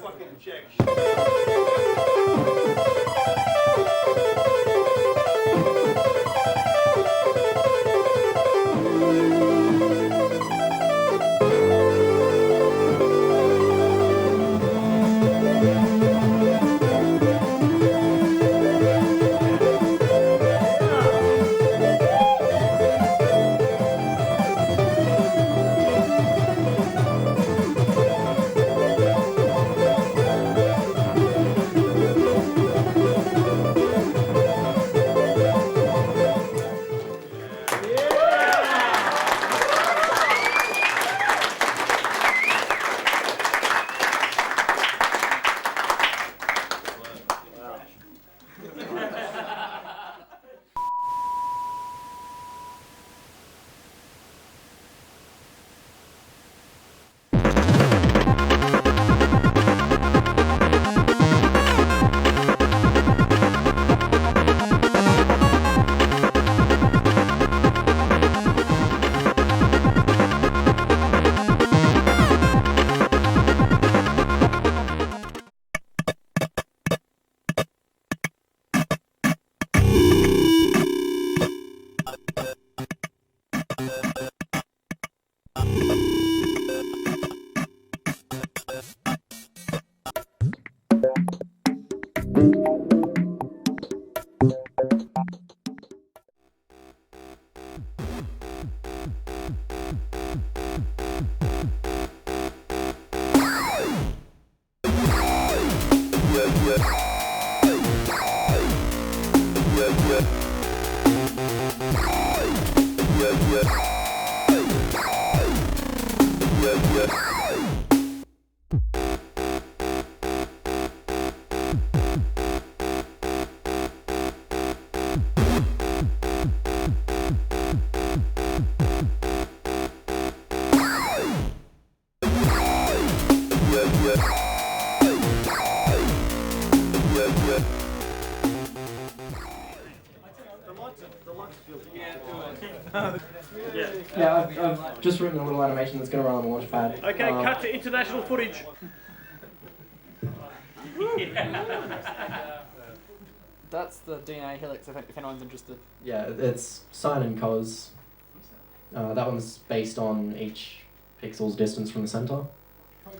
fucking check. Yeah, I've just written a little animation that's going to run on the launch pad. Okay, cut to international footage. That's the DNA helix, if anyone's interested. Yeah, it's sine and cos. That one's based on each pixel's distance from the center.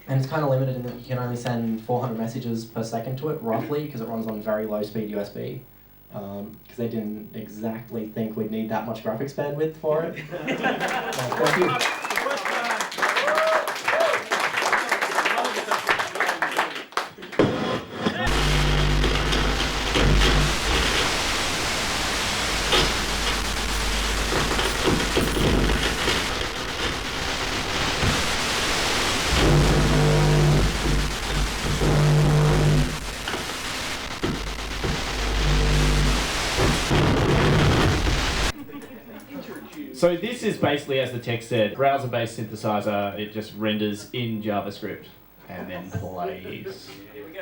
And it's kind of limited in that you can only send 400 messages per second to it, roughly, because it runs on very low speed USB. Because they didn't exactly think we'd need that much graphics bandwidth for it. Thank you. So this is basically, as the text said, browser-based synthesizer. It just renders in JavaScript and then plays. Here we go.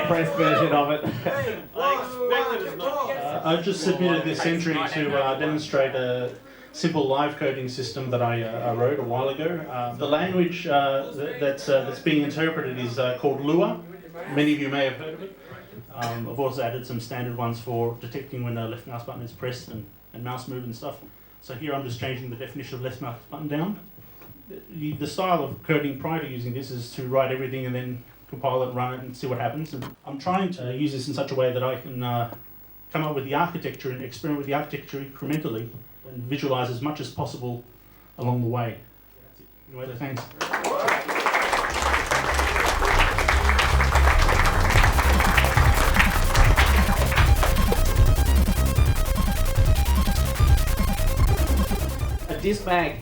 Compressed version of it. I've just submitted this entry to demonstrate a simple live coding system that I wrote a while ago. The language that's being interpreted is called Lua. Many of you may have heard of it. I've also added some standard ones for detecting when the left mouse button is pressed and mouse move and stuff. So here I'm just changing the definition of left mouse button down. The style of coding prior to using this is to write everything and then compile it, run it, and see what happens. And I'm trying to use this in such a way that I can come up with the architecture and experiment with the architecture incrementally and visualize as much as possible along the way. Anyway, thanks. A disc mag,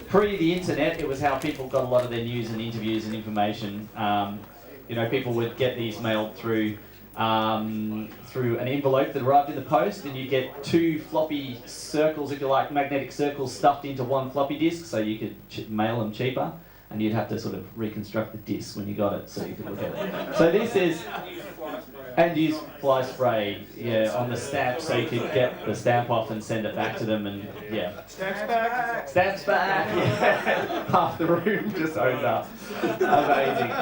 pre the internet, it was how people got a lot of their news and interviews and information. You know, people would get these mailed through through an envelope that arrived in the post, and you get 2 floppy circles, if you like, magnetic circles stuffed into one floppy disk, so you could mail them cheaper, and you'd have to sort of reconstruct the disk when you got it so you could look at it. So this is, and use fly spray, yeah, on the stamp so you could get the stamp off and send it back to them, and yeah. Stamps back. Stamps back, yeah. Half the room just owned up. Amazing.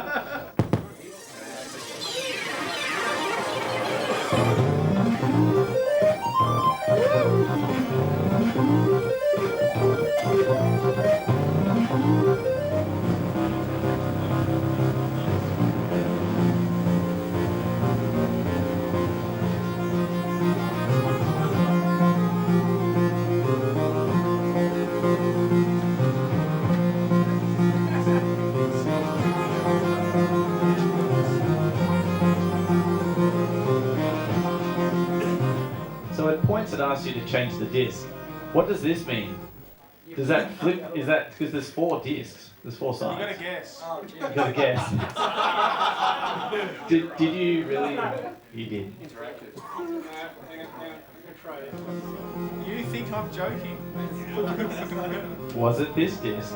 So at points it asks you to change the disc. What does this mean? Does that flip? Is that because there's 4 discs? There's 4 sides. You gotta guess. You gotta guess. did you really? You did. You think I'm joking? Was it this disc?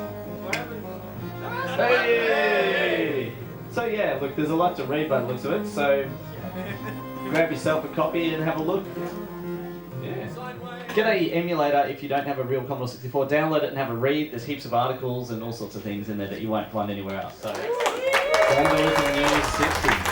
Hey! So yeah, look, there's a lot to read by the looks of it. So grab yourself a copy and have a look. Yeah. Get a emulator if you don't have a real Commodore 64. Download it and have a read. There's heaps of articles and all sorts of things in there that you won't find anywhere else. So, Vandalism News 60.